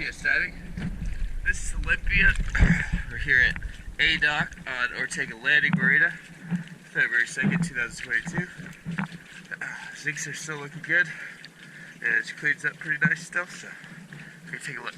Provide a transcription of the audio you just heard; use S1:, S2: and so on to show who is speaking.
S1: geostatic. This is Olympia. We're here at A Dock on Ortega Landing Marina, February 2nd, 2022. Zincs are still looking good, and it cleans up pretty nice still, so we're gonna take a look.